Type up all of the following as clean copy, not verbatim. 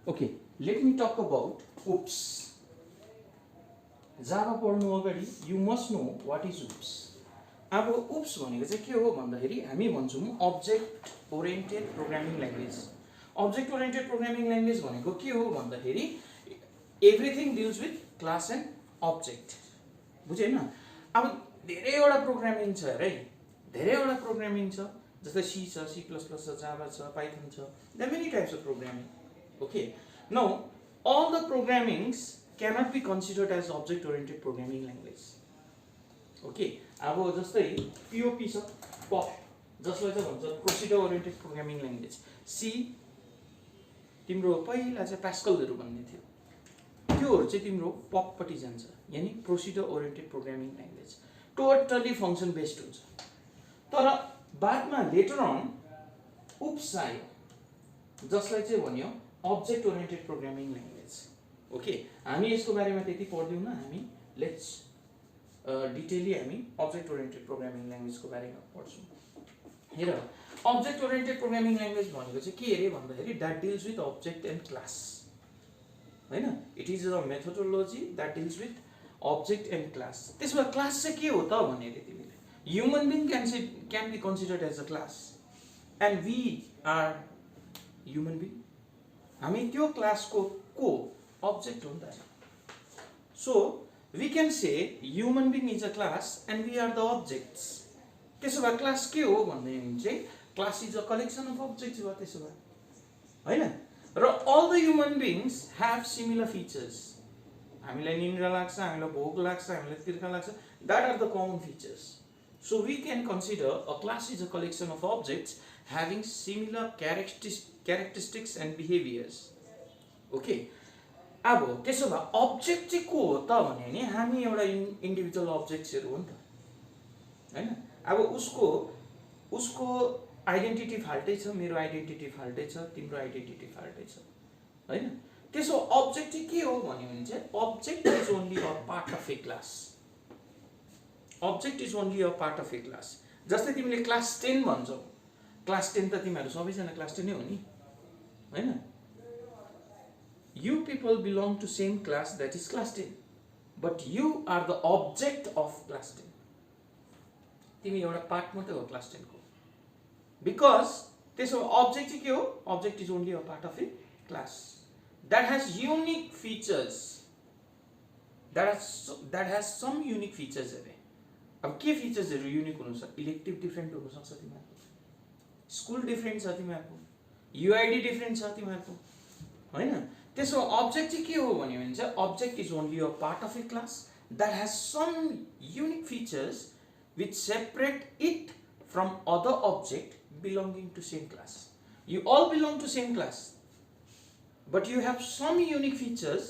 Okay, let me talk about OOPS. Java पढ्नु अगाडि you must know what is OOPS. अब OOPS भनेको चाहिँ के हो भन्दाखेरि हामी भन्छौँ object oriented programming language. Object oriented programming language भनेको के हो भन्दाखेरि everything deals with class and object. बुझ्यो हैन? अब धेरैवटा प्रोग्रामिङ छ है, धेरैवटा प्रोग्रामिङ छ, जस्तै C छ, C++ छ, जावा छ, पाइथन छ. There are many types of programming. Okay, now all the programmings cannot be considered as object oriented programming language. Okay, अब जस्तै POP छ, POP, जसलाई चाहिँ भन्छ procedure oriented programming language. C तिम्रो पहिला चाहिँ पास्कलहरु भन्ने थियो, त्योहरु चाहिँ तिम्रो POP पट्टि जान्छ, यानी procedure oriented programming language. Totally function based हुन्छ. तर बादमा लेटर अन OOPS आयो, जसलाई चाहिँ भन्यो object oriented programming language. Okay, हामी यसको बारेमा त्यति पढ्दैनौँ, हामी लेट्स डिटेली हामी अब्जेक्ट ओरिएन्टेड प्रोग्रामिङ ल्याङ्ग्वेजको बारेमा पढ्छौँ. हेर, अब्जेक्ट ओरिएन्टेड प्रोग्रामिङ ल्याङ्ग्वेज भनेको चाहिँ के अरे भन्दाखेरि that deals with object and class. हैन, it is a methodology that deals with object and class. त्यसमा क्लास चाहिँ के हो त भनेर तिमीले, human being can be considered as a class and we are human being. हामी त्यो क्लासको को अब्जेक्ट हो नि त. So we can say human being is a class and we are the objects. त्यसो भए क्लास के हो भन्दाखेरि चाहिँ class is a collection of objects भयो त्यसो भए, हैन? र all the human beings have similar features. हामीलाई निन्द्रा लाग्छ, हामीलाई भोक लाग्छ, हामीलाई तिर्खा लाग्छ, that are the common features. So we can consider a class is a collection of objects having similar characteristics and behaviors. Okay. अब त्यसो भए अब्जेक्ट चाहिँ को हो त भने नि हामी एउटा इन्डिभिजुअल अब्जेक्ट्सहरु हो नि त, हैन? अब उसको आइडेन्टिटी फाल्टै छ, मेरो आइडेन्टिटी फाल्टै छ, तिम्रो आइडेन्टिटी फाल्टै छ, हैन? त्यसो अब्जेक्ट चाहिँ के हो भने चाहिँ object is only a part of a class. Object is only a part of a class. जस्तै तिमीले क्लास 10 भन्छौ, क्लास 10 त तिमीहरु सबैजना क्लास 10 नै हो नि, हैन? You people belong to same class, that is class 10, but you are the object of class 10. तिमी एउटा पार्ट मात्रै हो क्लास 10 को. Because त्यसो अब्जेक्ट चाहिँ के हो? Object is only a part of a class that has unique features, that has some unique features अरे. अब के फिचर्सहरु युनिक हुनु सक्छ? इलेक्टिभ डिफरेन्ट हुन सक्छ तिमीहरुको, स्कुल डिफरेन्ट छ तिमीहरुको, युआइडी डिफरेन्ट छ तिमीहरुको, हैन? त्यसो अब्जेक्ट चाहिँ के हो भन्यो भने चाहिँ object is only a part of a class that has some unique features which separate it from other object belonging to same class. You all belong to same class, but you have some unique features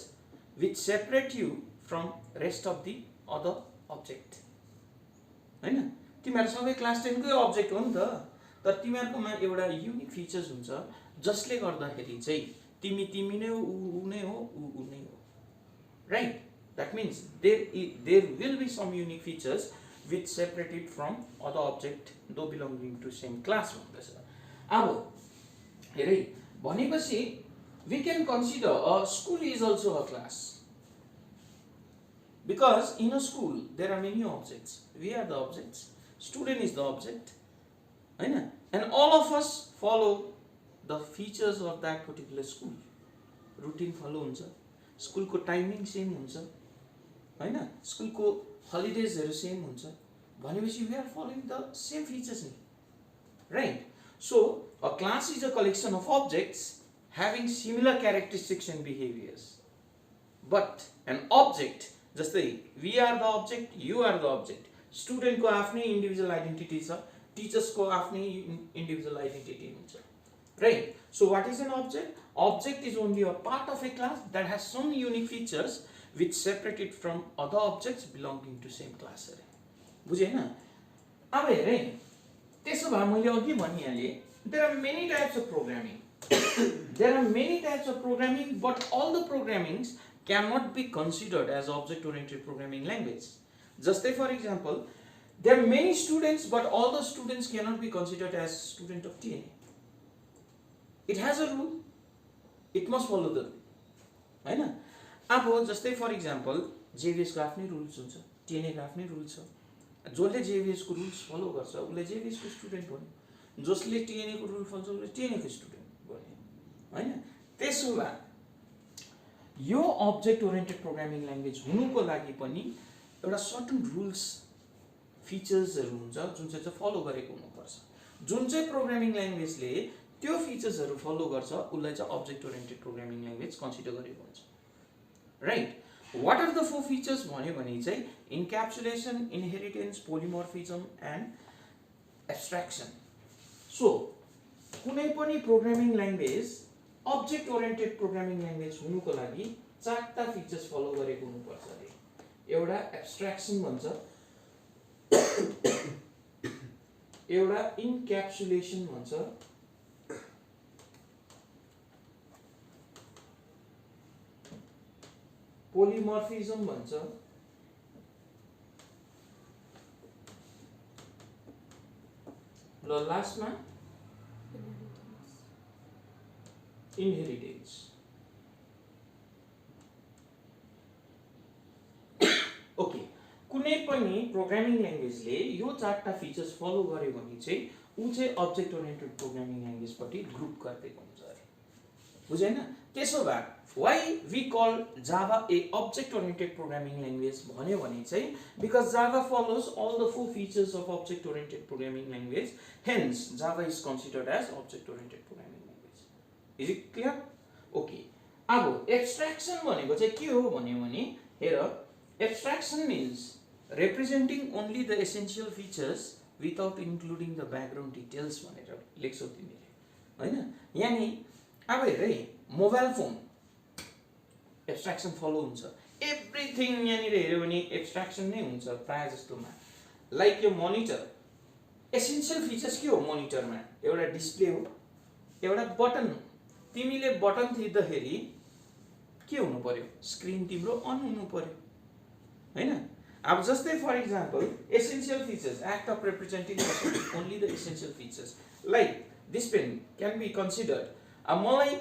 which separate you from rest of the other object. हैन? तिमीहरु सबै class 10 कै object हो नि त, तर तिमीहरुकोमा एउटा unique features हुन्छ जसले गर्दाखेरि चाहिँ तिमी नै हो, उ नै हो, उ नै हो, right? That means there will be some unique features which separate it from other object though belonging to same class भन्दछ. अब हेरै भनेपछि we can consider a school is also a class, because in a school there are many objects. We are the objects, student is the object, हैन? And all of us follow the features of that particular school. Routine follow हुन्छ, school को timing same हुन्छ, हैन? School को हलिडेजहरु same हुन्छ भनेपछि we are following the same features नि, right? So a class is a collection of objects having similar characteristics and behaviors. But an object, जस्तै we are the object, you are the object, student को आफ्नै individual identity छ, teachers को आफ्नै individual identity हुन्छ, right? So what is an object? Object is only a part of a class that has some unique features which separate it from other objects belonging to same class. बुझे हैन? अब हेरे, त्यसो भए मैले अघि भनिहाले there are many types of programming. There are many types of programming, but all the programmings cannot be considered as object oriented programming language. Just for example, there are many students, but all the students cannot be considered as student of DNA. It has a rule. It must follow the rule हैन। अब जस्तै for example जेभिएसको आफ्नै rules हुन्छ, टिएनएको आफ्नै rules छ। जसले जेभिएसको rules follow गर्छ उसले जेभिएसको स्टुडेन्ट भन्यो, जसले टिएनएको रुल फलो उसले टिएनएको स्टुडेन्ट भन्यो हैन। त्यसो भए यो अब्जेक्ट ओरिएन्टेड प्रोग्रामिङ ल्याङ्ग्वेज हुनुको लागि पनि एउटा सर्टन रुल्स फिचर्सहरू हुन्छ जुन चाहिँ फलो गरेको हुनुपर्छ। जुन चाहिँ प्रोग्रामिङ ल्याङ्ग्वेजले त्यो फिचर्सहरू फलो गर्छ उसलाई चाहिँ object oriented programming language consider गरेको हुन्छ, right. What are the 4 features भन्यो भने चाहिँ encapsulation, inheritance, polymorphism and abstraction. So कुनै पनि programming language object oriented programming language हुनुको लागि 4टा फिचर्स फलो गरेको हुनुपर्छ अरे। एउटा एब्स्ट्र्याक्सन भन्छ, एउटा इन्क्याप्सुलेसन भन्छ, पोलिमोर्फिजम भन्छ, र लास्टमा इनहेरिटेन्स। ओके, कुनै पनि प्रोग्रामिङ ल्याङ्ग्वेजले यो 4टा फिचर्स फलो गर्यो भने चाहिँ ऊ चाहिँ अब्जेक्ट ओरिएन्टेड प्रोग्रामिङ ल्याङ्ग्वेजपट्टि ग्रुप गरिदिएको हुन्छ अरे, बुझेन। त्यसो भए why we call Java a object oriented programming language भन्यो भने चाहिँ because Java follows all the 4 features of object oriented programming language, hence Java is considered as object oriented programming language. Is it clear? Okay, अब abstraction भनेको चाहिँ के हो भन्यो भने हेर, abstraction means representing only the essential features without including the background details भनेर लेख्छौ तिमीले हैन। यानी अब हेर है, मोबाइल फोन एब्स्ट्र्याक्सन फलो हुन्छ, एभ्रिथिङ यहाँनिर हेर्यो भने एब्स्ट्र्याक्सन नै हुन्छ प्राय जस्तोमा। लाइक यो मोनिटर, एसेन्शियल फिचर्स के हो मोनिटरमा? एउटा डिस्प्ले हो, एउटा बटन हो। तिमीले बटन थिच्दाखेरि के हुनु पर्यो? स्क्रिन तिम्रो अन हुनु पर्यो हैन। अब जस्तै for example essential features, act of representing only the essential features, like this pen can be considered. अब मलाई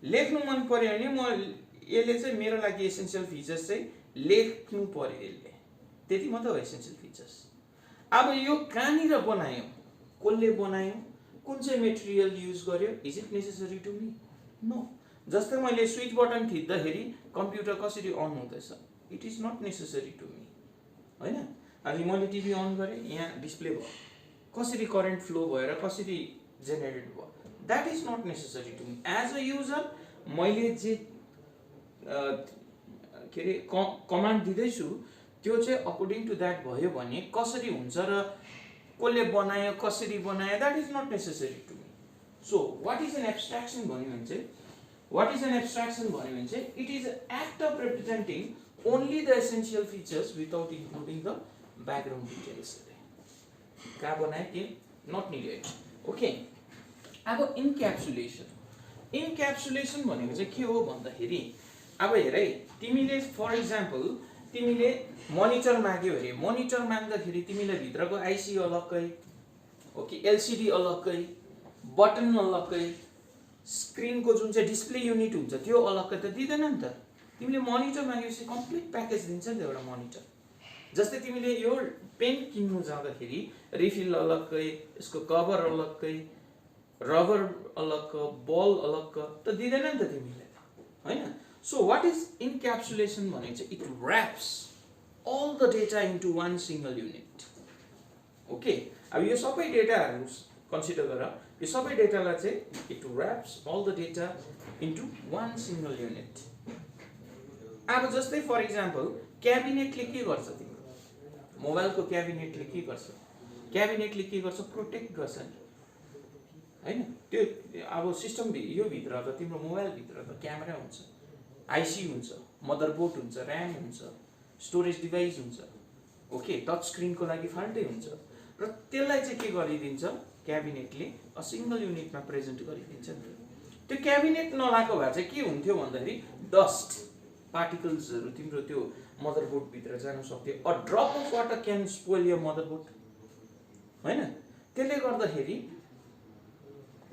लेख्नु मन पर्यो भने म यसले चाहिँ मेरो लागि एसेन्शियल फिचर्स चाहिँ लेख्नु पर्यो, यसले त्यति मात्र हो एसेन्शियल फिचर्स। अब यो कहाँनिर बनायो, कसले बनायो, कुन चाहिँ मेटेरियल युज गर्यो, is it necessary to me? No. जस्तै मैले स्विच बटन थिच्दाखेरि कम्प्युटर कसरी अन हुँदैछ, it is not necessary to me हैन। अनि मैले टिभी अन गरेँ, यहाँ डिस्प्ले भयो, कसरी करेन्ट फ्लो भएर कसरी जेनेरेट भयो, that is not necessary to me. As a user मैले जे के अरे कमान्ड दिँदैछु त्यो चाहिँ अकर्डिङ टु द्याट भयो भने कसरी हुन्छ र कसले बनायो कसरी बनायो, that is not necessary to me. So what is an abstraction भन्यो भने चाहिँ, वाट इज एन एब्स्ट्र्याक्सन भन्यो भने चाहिँ it is act of representing only the essential features without including the background details. कहाँ बनाए के? Not needed. Okay. अब इन्क्याप्सुलेसन, इन्क्याप्सुलेसन भनेको चाहिँ के हो भन्दाखेरि अब हेर है, तिमीले फर इक्जाम्पल तिमीले मोनिटर माग्यो अरे, मोनिटर माग्दाखेरि तिमीले भित्रको आइसी अलग्गै, ओके, एलसिडी अलग्गै, बटन अलग्गै, स्क्रिनको जुन चाहिँ डिस्प्ले युनिट हुन्छ त्यो अलग्गै त दिँदैन नि त। तिमीले मोनिटर मागेपछि कम्प्लिट प्याकेज दिन्छ नि त एउटा मोनिटर। जस्तै तिमीले यो पेन किन्नु जाँदाखेरि रिफिल अलग्गै, यसको कभर अलग्गै, रबर अलग, बल अलग त दिँदैन नि त तिमीले हैन। सो व्हाट इज इन्क्याप्सुलेसन भने चाहिँ it wraps all the data into one single unit. Okay, अब यो सबै डेटाहरु कन्सिडर गर, यो सबै डेटालाई चाहिँ it wraps all the data into one single unit. अब जस्तै फर इक्जाम्पल क्याबिनेटले के गर्छ, तिम्रो मोबाइलको क्याबिनेटले के गर्छ, क्याबिनेटले के गर्छ, प्रोटेक्ट गर्छ नि हैन। त्यो अब सिस्टम यो भित्र त तिम्रो मोबाइल भित्र त क्यामेरा हुन्छ, आइसी हुन्छ, मदरबोर्ड हुन्छ, र्याम हुन्छ, स्टोरेज डिभाइस हुन्छ, ओके, टच स्क्रिनको लागि फाल्टै हुन्छ र त्यसलाई चाहिँ के गरिदिन्छ क्याबिनेटले अ सिंगल युनिटमा प्रेजेन्ट गरिदिन्छ नि। त्यो क्याबिनेट नलाको भए चाहिँ के हुन्थ्यो भन्दाखेरि डस्ट पार्टिकल्सहरु तिम्रो त्यो मदरबोर्ड भित्र जान सक्थ्यो। A drop of water can spoil your motherboard हैन। त्यसले गर्दाखेरि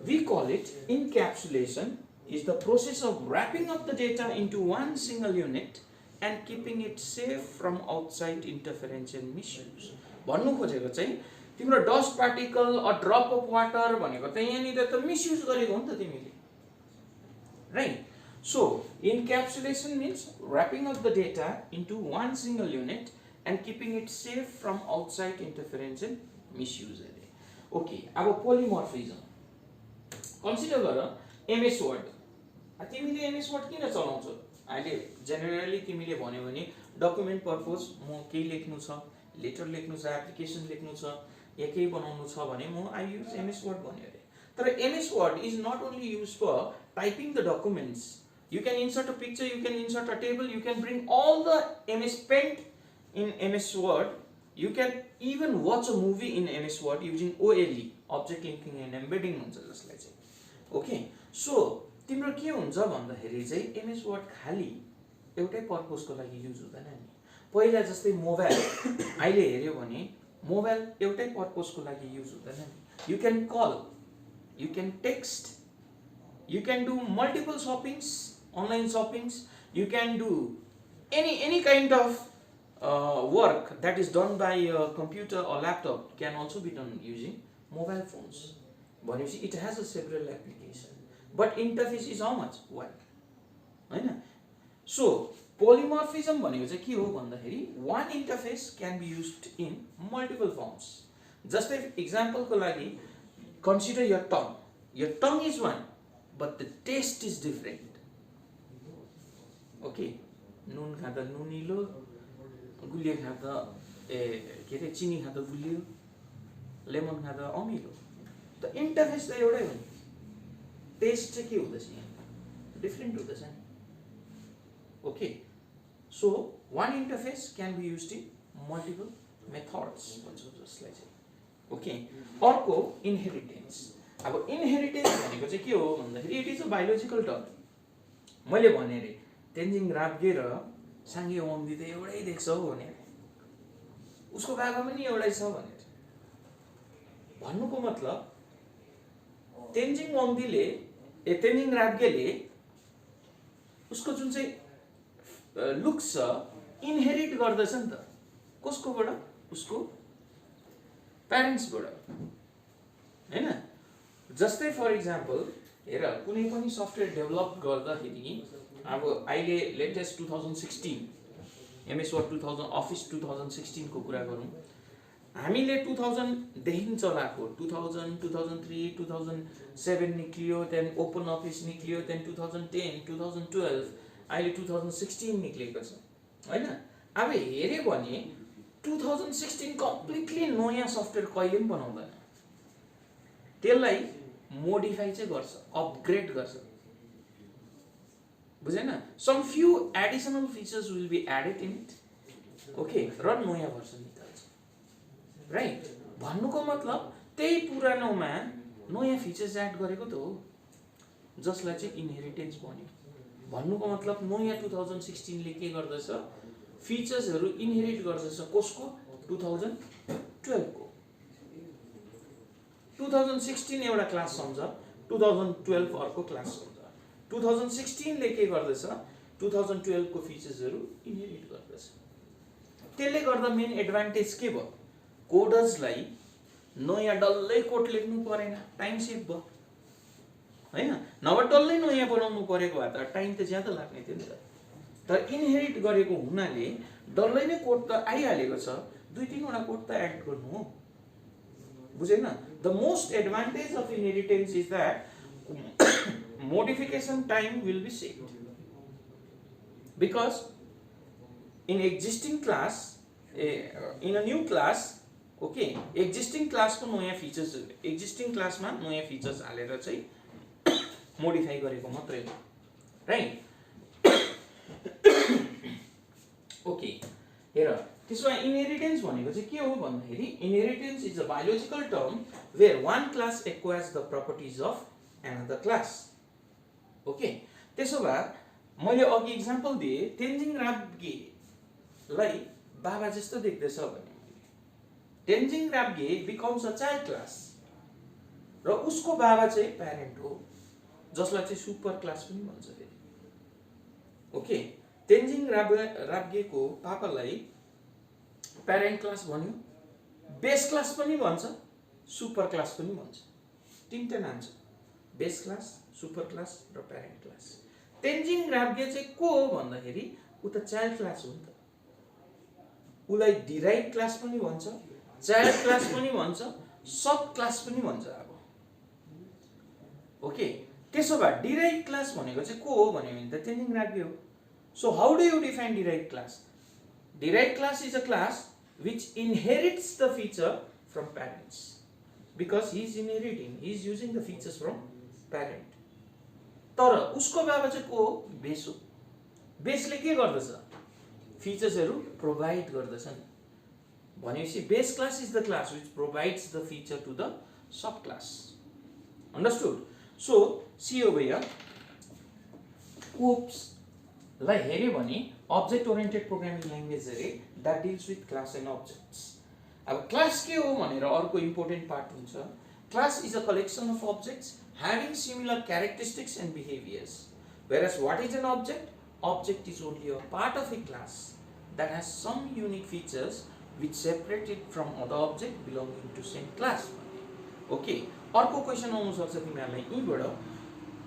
we call it encapsulation is the process of wrapping up the data into one single unit and keeping it safe from outside interference and misuse. भन्नु खोजेको चाहिँ तिम्रो dust particle a drop of water भनेको त यहाँनिर त misuse गरेको हो नि त तिमीले, right? So encapsulation means wrapping up the data into one single unit and keeping it safe from outside interference and misuse. Okay, अब polymorphism consider गर MS Word. तिमीले MS Word किन चलाउँछौ? अहिले जेनरली तिमीले भन्यो भने डकुमेन्ट पर्पज म केही लेख्नु छ, लेटर लेख्नु छ, एप्लिकेसन लेख्नु छ या केही बनाउनु छ भने म आई युज MS Word भन्यो अरे. तर MS Word is not only used for typing the documents. You can insert a picture, you can insert a table, you can bring all the MS Paint in MS Word. You can even watch a movie in MS Word using OLE, object linking and embedding हुन्छ जसलाई चाहिँ. Okay, so तिम्रो के हुन्छ भन्दाखेरि चाहिँ MS Word खाली एउटै पर्पजको लागि युज हुँदैन नि. पहिला जस्तै मोबाइल अहिले हेर्यो भने मोबाइल एउटै पर्पजको लागि युज हुँदैन नि. You can call, you can text, you can do multiple shoppings, online shoppings, you can do any kind of work that is done by a computer or laptop can also be done using mobile phones. But you see, it has a several application, but interface is how much? One, right? So polymorphism भनेको चाहिँ के हो भन्दाखेरि one interface can be used in multiple forms. Just an example को लागि consider your tongue. Your tongue is one, but the taste is different. Okay, नुन खाँदा नुनिलो, गुलियो खाँदा के अरे चिनी खाँदा गुलियो, लेमन खाँदा अमिलो. त इन्टरफेस त एउटै हो नि, टेस्ट चाहिँ के हुँदैछ यहाँ डिफ्रेन्ट हुँदैछ नि. Okay, so one interface can be used in multiple methods भन्छौँ जसलाई चाहिँ. ओके, अर्को इनहेरिटेन्स. अब इनहेरिटेन्स भनेको चाहिँ के हो भन्दाखेरि it is a biological term. मैले भने अरे तेन्जिङ राब्गे र साङ्गे वाङ्दी त एउटै देख्छ हौ भनेर, उसको बाबा पनि एउटै छ भनेर भन्नुको मतलब तेन्जिङ वाङ्दीले तेन्जिङ राब्गेले उसको जुन चाहिँ लुक्स छ इनहेरिट गर्दछ नि त. कसकोबाट? उसको प्यारेन्ट्सबाट, हैन? जस्तै फर इक्जाम्पल हेर, कुनै पनि सफ्टवेयर डेभलप गर्दाखेरि अब अहिले लेटेस्ट 2016 MS Word 2000 अफिस 2016 को कुरा गरौँ. हामीले 2000 देखि चलाएको 2000, 2003, 2007 निक्लियो, देन ओपन अफिस निक्लियो, देन 2010, 2012, अहिले 2016 निक्लेको छ, हैन? अब हेर्यो भने 2016 कम्प्लिटली नयाँ सफ्टवेयर कहिले पनि बनाउँदैन. त्यसलाई मोडिफाई चाहिँ गर्छ, अपग्रेड गर्छ, बुझेन? Some few additional features will be added in it. Okay, र नयाँ भर्सन निकाल्छ, राइट? भन्नुको मतलब त्यही पुरानोमा नयाँ फिचर्स एड गरेको त हो, जसलाई चाहिँ इनहेरिटेन्स भन्यो. भन्नुको मतलब नयाँ 2016 ले के गर्दछ? फिचर्सहरू इनहेरिट गर्दछ. कसको? 2012 को. 2016 एउटा क्लास सम्झ, 2012 अर्को क्लास सम्झ. 2016 ले के गर्दछ? 2012 को फिचर्सहरू इनहेरिट गर्दछ. त्यसले गर्दा मेन एडभान्टेज के भयो? कोडर्सलाई नयाँ डल्लै कोड लेख्नु परेन, टाइम सेभ भयो, हैन? नभए डल्लै नयाँ बनाउनु परेको भए त टाइम त ज्यादा लाग्ने थियो नि त. तर इनहेरिट गरेको हुनाले डल्लै नै कोड त आइहालेको छ, 2-3 वटा कोड त एड गर्नु हो, बुझेन? The most advantage of inheritance is that modification time will be saved, because in existing class, in a new class, okay, existing class को नयाँ features, existing class मा नयाँ features हालेर चाहिँ modify गरेको मात्रै हो, right? okay, हेर, त्यसमा inheritance भनेको चाहिँ के हो भन्दाखेरि inheritance is a biological term where one class acquires the properties of another class. Okay, त्यसो भए मैले अघि इक्जाम्पल दिएँ, तेन्जिङ राब्गेलाई बाबा जस्तो देख्दैछ भने Tenzing Rabgye becomes a child class र उसको बाबा चाहिँ प्यारेन्ट हो. जसलाई चाहिँ सुपर क्लास पनि भन्छ फेरि। ओके, तेन्जिङ राब्गेको पापालाई प्यारेन्ट क्लास भन्यो, बेस क्लास पनि भन्छ, सुपर क्लास पनि भन्छ। तीनटा नाम छ, बेस क्लास, सुपर क्लास र प्यारेन्ट क्लास। तेन्जिङ राब्गे चाहिँ को हो भन्दाखेरि उ त चाइल्ड क्लास हो नि त। उलाई डिराइभ क्लास पनि भन्छ, चाइल्ड क्लास पनि भन्छ, सब क्लास पनि भन्छ अब। ओके, त्यसो भए डिराइभ क्लास भनेको चाहिँ को हो भन्यो भने त तेन्जिङ राब्गे हो। So how do you define derive class? Derived class is a class which inherits the feature from parents because he is inheriting, he is using the features from parent. तर उसको बाबा चाहिँ को हो? बेस हो। बेसले के गर्दछ? फिचर्सहरु प्रोवाइड गर्दछ नि। भनेपछि base class is the class which provides the feature to the sub class. Understood? So see over here, oops लाई हेर्यो भने अब्जेक्ट ओरिएन्टेड प्रोग्रामिङ ल्याङ्ग्वेज अरे that deals with class and objects. अब क्लास के हो भनेर अर्को इम्पोर्टेन्ट पार्ट हुन्छ। Class is a collection of objects having similar characteristics and behaviours, whereas what is an object? Object is only a part of a class that has some unique features which separate it from other object belonging to same class. Okay, अर्को question आउन सक्छ तिमीहरुलाई यहीबाट,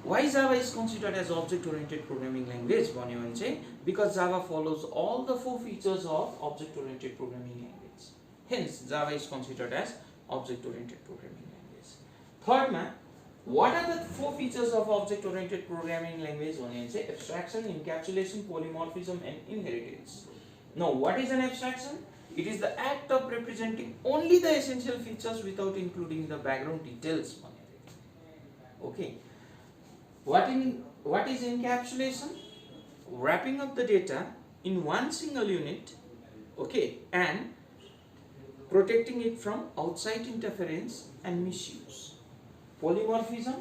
why Java is considered as object-oriented programming language? भन्यो भने चाहिँ because Java follows all the 4 features of object-oriented programming language. Hence, Java is considered as object-oriented programming language. Third ma, what are the 4 features of object-oriented programming language? भन्यो भने चाहिँ abstraction, encapsulation, polymorphism, and inheritance. Now, what is an abstraction? It is the act of representing only the essential features without including the background details. Okay. What is encapsulation? Wrapping up the data in one single unit, okay, and protecting it from outside interference and misuse. Polymorphism,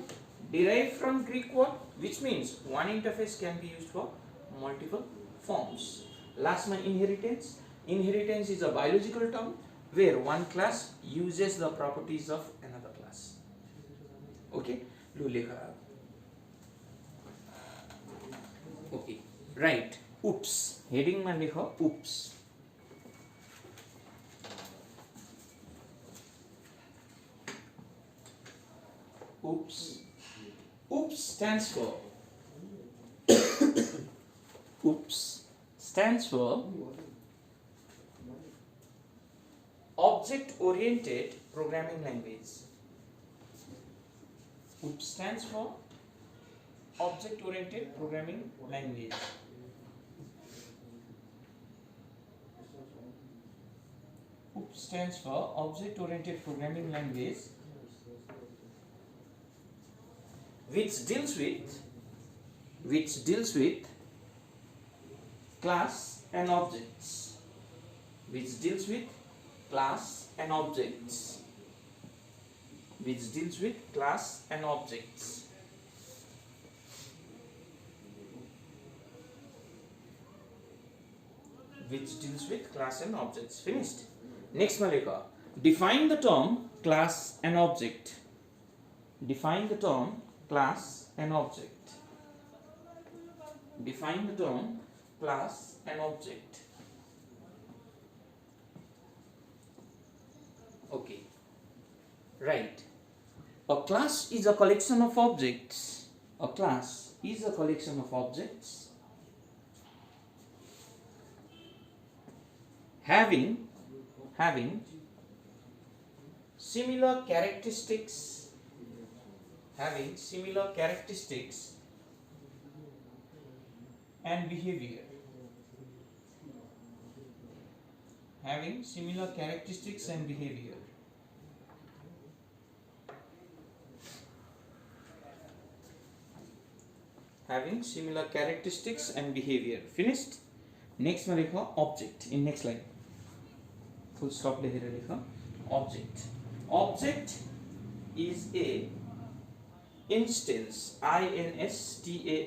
derived from Greek word, which means one interface can be used for multiple forms. Last one, inheritance. Inheritance is a biological term where one class uses the properties of another class. Okay, Lulekha. Okay, right. Oops. Heading में लिखो oops. Oops. Oops stands for oops stands for object-oriented programming language. Oops stands for object-oriented programming language. OOP stands for object-oriented programming language, which deals with class and objects. Which deals with class and objects. Which deals with class and objects. Which deals with class and objects. Finished. Next Malika, define the term class and object. Define the term class and object. Define the term class and object. Okay, right. A class is a collection of objects. A class is a collection of objects having similar characteristics and behavior. Having similar characteristics and behavior. Having similar characteristics and behavior. Finished. Next one likha object in next line. Full stop lehera likha object. Object is a instance, INSTANCE,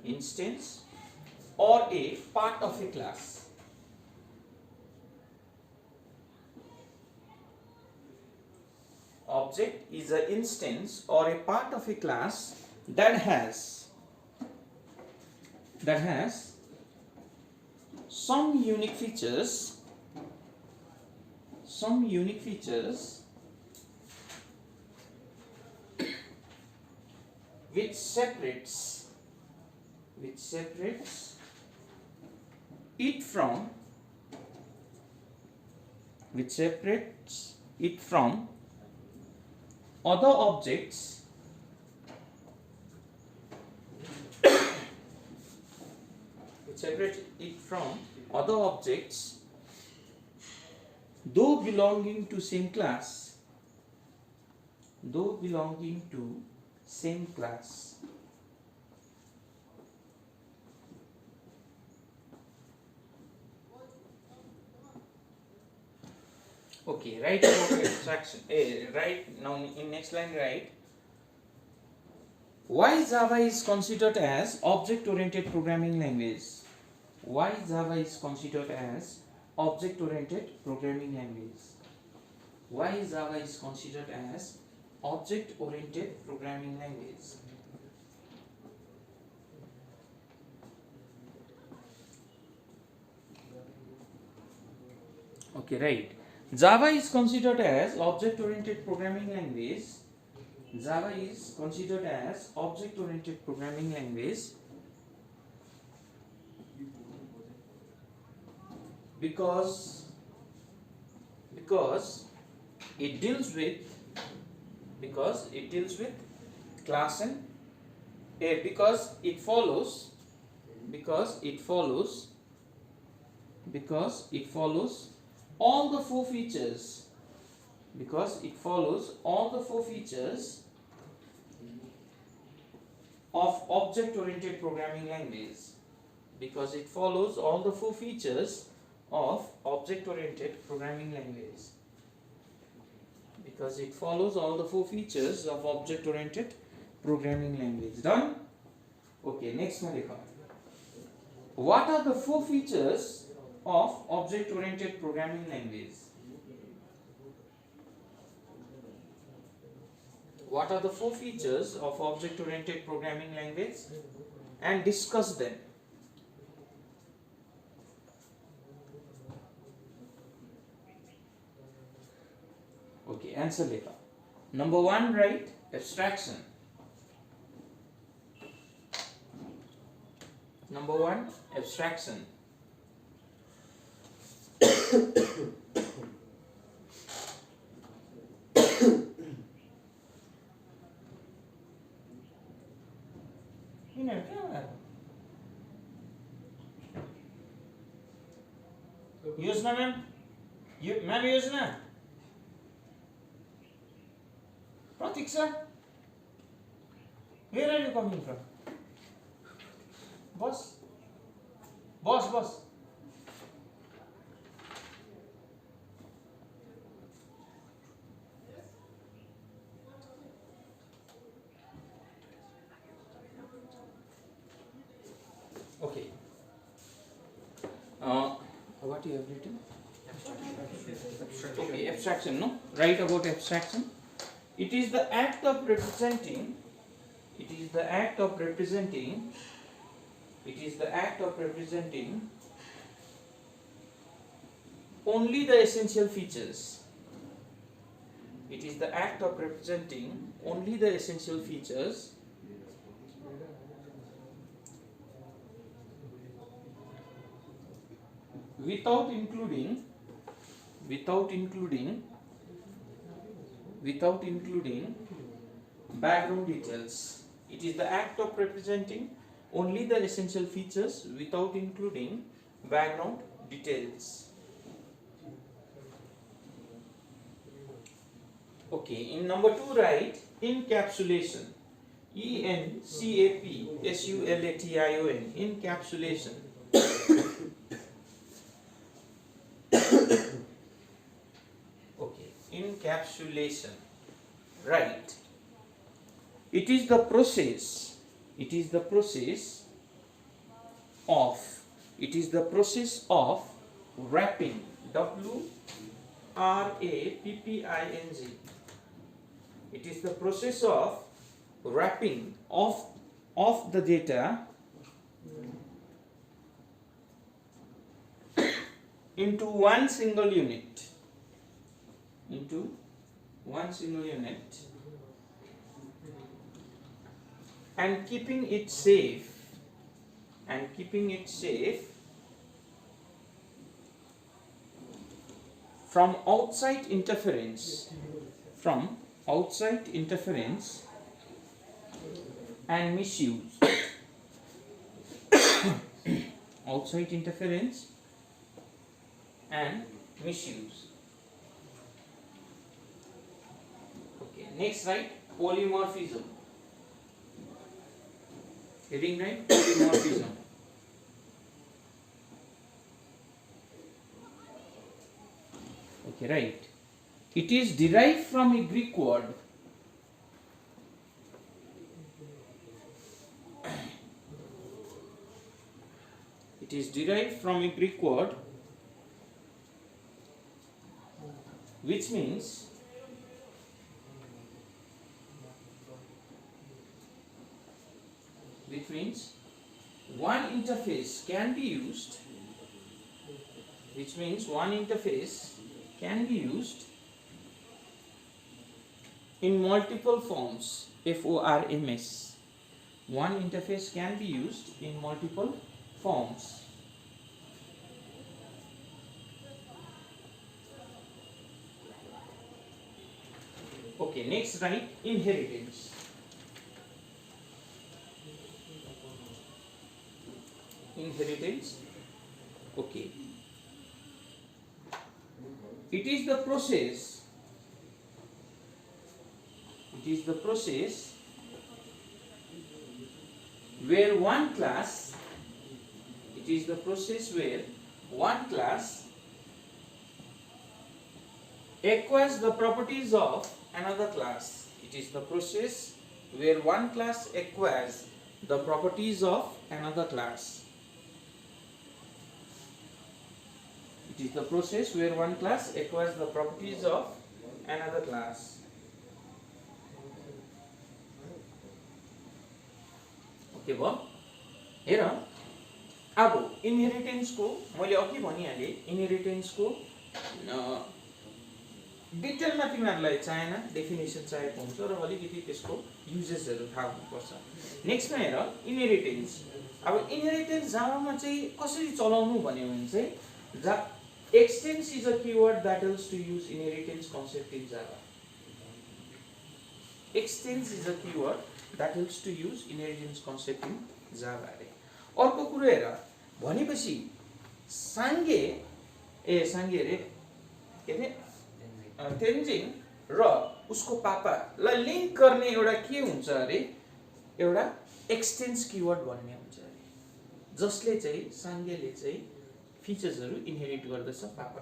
instance or a part of a class. Object is an instance or a part of a class that has some unique features which separates it from other objects though belonging to same class. Okay, write about abstraction. Right now in next line write why Java is considered as object-oriented programming language. Why Java is considered as object-oriented programming language. Why Java is considered as object-oriented programming language. Okay, right. Java is considered as object-oriented programming language. Java is considered as object-oriented programming language because it deals with class and because it follows all the four features of object-oriented programming language. Because it follows all the four features of object-oriented programming language. Done? Okay, next one. What are the four features of object-oriented programming language? What are the four features of object-oriented programming language? And discuss them. Okay, answer later. Number 1, write abstraction. Number 1, abstraction. योजना ma'am योजना प्रतीक्षा where are you coming from? boss okay what you have written? Okay, abstraction, no? Write about abstraction. It is the act of representing only the essential features. Without including background details. It is the act of representing only the essential features without including background details. Okay, in number 2 write encapsulation. encapsulation. Encapsulation. Okay, encapsulation. Right. It is the process of wrapping. WRAPPING. It is the process of wrapping of the data into one single unit, and keeping it safe from outside interference and misuse. Outside interference and misuse. Okay, next, right? Polymorphism. Heading, right? Polymorphism. Okay, right. It is derived from a Greek word. It is derived from a Greek word which means one interface can be used, in multiple forms. FORMS. One interface can be used in multiple forms. Okay, next, right? Inheritance. Okay. It is the process where one class acquires the properties of another class. It is the process where one class acquires the properties of another class. It is the process where one class acquires the properties of another class. Okay, भयो? हेर, अब inheritance को मैले अघि भनिहालेँ, inheritance को डिटेलमा तिमीहरूलाई चाहेन, definition चाहिएको हुन्छ र अलिकति त्यसको युजेसहरु थाहा हुनुपर्छ। नेक्स्टमा हेर, इनहेरिटेन्स। अब इनहेरिटेन्स जावामा चाहिँ कसरी चलाउनु भन्यो भने चाहिँ extends is a keyword that helps to use inheritance concept in Java. Extends is a keyword that helps to use inheritance concept in Java. अर्को कुरा हेर, भनेपछि सांगे रे के रे तेन्जिङ र उसको पापालाई लिंक गर्ने एउटा के हुन्छ अरे, एउटा एक्सटेन्स कीवर्ड भन्ने हुन्छ अरे, जसले चाहिँ सांगेले चाहिँ फिचर्सहरु इनहेरिट गर्दछ पापा।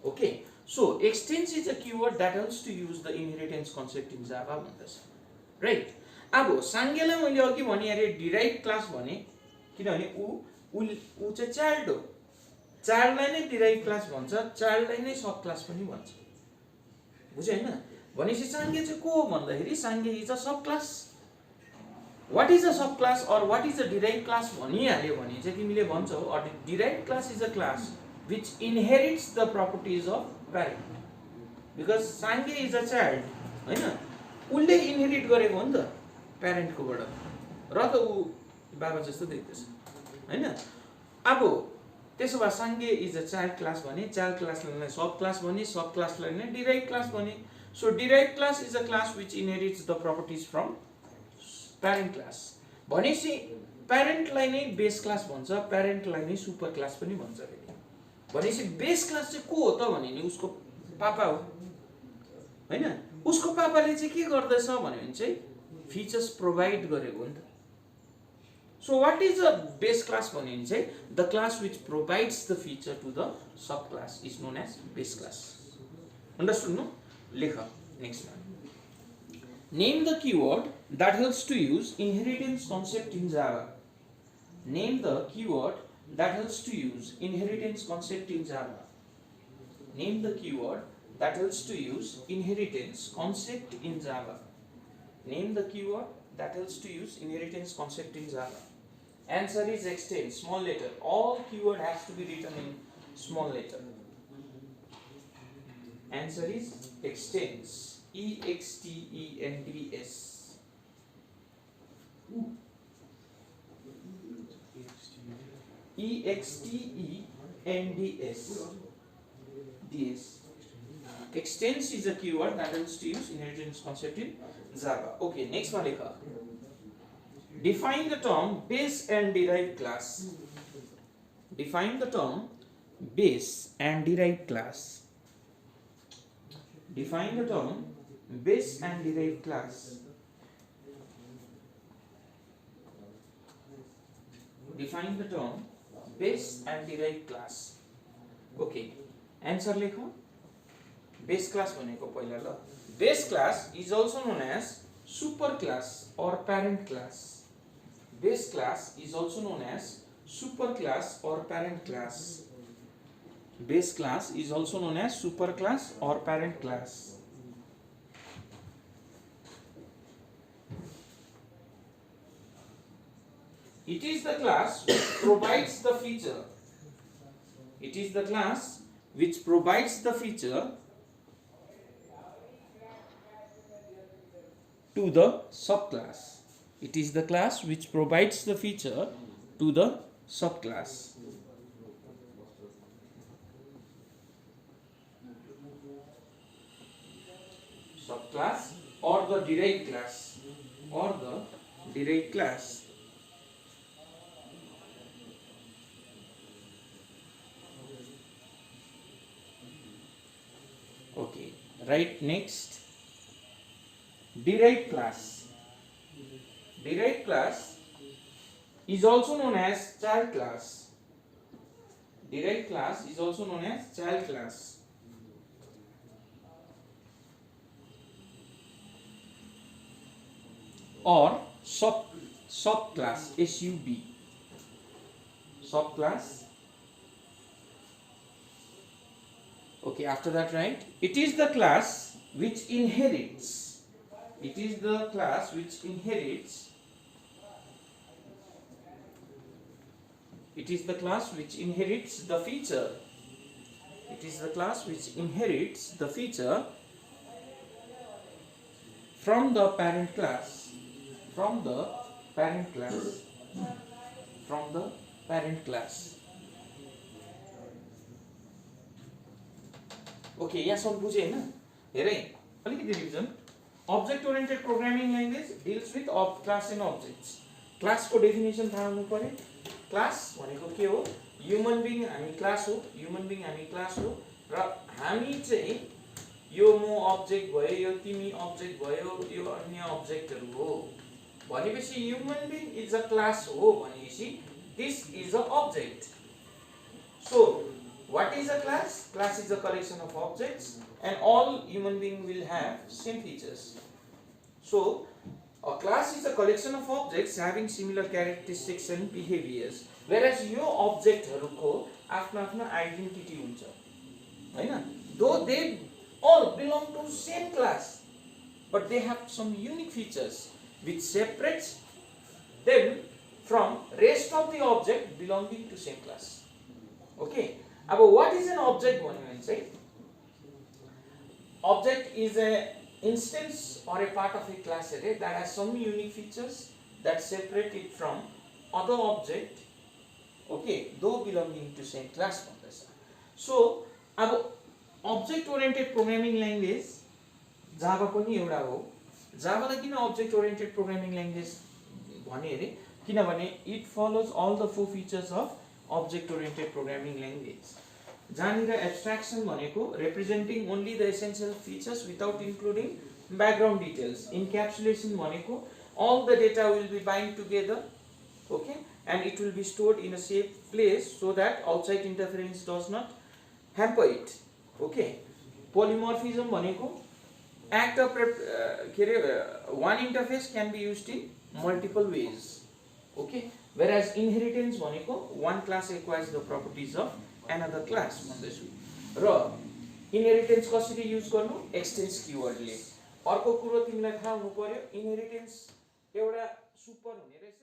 Okay, so extends is a keyword that helps to use the inheritance concept in Java भन्दछ, राइट। अब सांगेलाई मैले अघि भने अरे डिराइभ क्लास भने, किनभने उ चाहिँ चाइल्ड हो, चाइल्डलाई नै डिराइभ क्लास भन्छ, चाइल्डलाई नै सब क्लास पनि भन्छ, बुझ्यो हैन? भनेपछि सांगे चाहिँ को हो भन्दाखेरि Sangay is a subclass. What is a subclass or what is a derived class भनिहाल्यो भने चाहिँ तिमीले भन्छौ a derived class is a class which inherits the properties of parent, because Sange is a child, हैन? उले inherit गरेको हो नि त प्यारेन्ट कोबाट, र त उ बाबा जस्तो देख्दैछ, हैन? अब त्यसो भए सांगे इज अ चाइल्ड क्लास भने, चाइल्ड क्लासलाई सब क्लास भने, सब क्लासलाई नै derived class भने। So derived class is a class which inherits the properties from parent class। भनेपछि प्यारेन्टलाई नै बेस क्लास भन्छ, प्यारेन्टलाई नै सुपर क्लास पनि भन्छ रे। भनेपछि बेस क्लास चाहिँ को हो त भने नि उसको पापा हो, हैन? उसको पापाले चाहिँ के गर्दैछ भने चाहिँ फिचर्स प्रोवाइड गरेको हो नि त। So what is a base class भने चाहिँ the class which provides the feature to the subclass is known as base class. Understood no? लेख next one. Name the keyword that helps to use inheritance concept in Java. Name the keyword that helps to use inheritance concept in Java. Name the keyword that helps to use inheritance concept in Java. Name the keyword that helps to use inheritance concept in Java. Answer is extend, small letter. All keyword has to be written in small letter. Answer is extends. EXTENDS. EXTENDS. DS. Extends is a keyword that helps to use inheritance concept in Java. Okay, next one. Define the term base and derived class. Define the term base and derived class. Define the term base and derived class. Define the term base and derived class. Okay, answer lekho. Base class भनेको पहिला ल. Base class is also known as super class or parent class. Base class is also known as super class or parent class. Base class is also known as super class or parent class. It is the class which provides the feature. It is the class which provides the feature to the subclass. It is the class which provides the feature to the subclass. Subclass or the derived class. Or the derived class. Okay, right, next. Derived class. Derived class is also known as child class. Derived class is also known as child class. Or subclass, SUB. Subclass. Okay, after that, right? It is the class which inherits. It is the class which inherits. It is the class which inherits the feature. It is the class which inherits the feature from the parent class. From the parent class. From the parent class. Okay, यहाँसम्म बुझे हैन? हेरै अलिकति revision. Object oriented programming language deals with class and objects. Class को definition थाहा हुनु पर्यो. Class भनेको के हो? Human being हामी क्लास हो. Human being हामी क्लास हो र हामी चाहिँ यो म अब्जेक्ट भयो, यो तिमी अब्जेक्ट भयो, यो अन्य अब्जेक्टहरु हो. भनेपछि human being is a class हो भनेपछि this is a object. So what is a class? Class is a collection of objects and all human beings will have same features. So a class is a collection of objects having similar characteristics and behaviors. Whereas your objectहरुको आफ्नो आफ्नो identity हुन्छ. हैन? Though they all belong to same class, but they have some unique features which separates them from rest of the object belonging to same class. Okay? अब what is an object भन्यो भने चाहिँ object is a instance or a part of a class array that has some unique features that separate it from other object, okay, though belonging to same class भन्दैछ. So अब object oriented programming language Java पनि एउटा हो. Java लाई किन object oriented programming language भने अरे किनभने it follows all the four features of object oriented programming language. जहाँनिर abstraction भनेको representing only the essential features without including background details. Encapsulation भनेको all the data will be bind together, okay, and it will be stored in a safe place so that outside interference does not hamper it. Okay. Polymorphism भनेको act of one interface can be used in multiple ways. Okay. Whereas inheritance भनेको one class acquires the properties of another class भन्दैछु. र inheritance कसरी use गर्नु? Extends keyword ले. अर्को कुरो तिमीलाई थाहा हुनु पर्यो, इनहेरिटेन्स एउटा सुपर हुने रहेछ।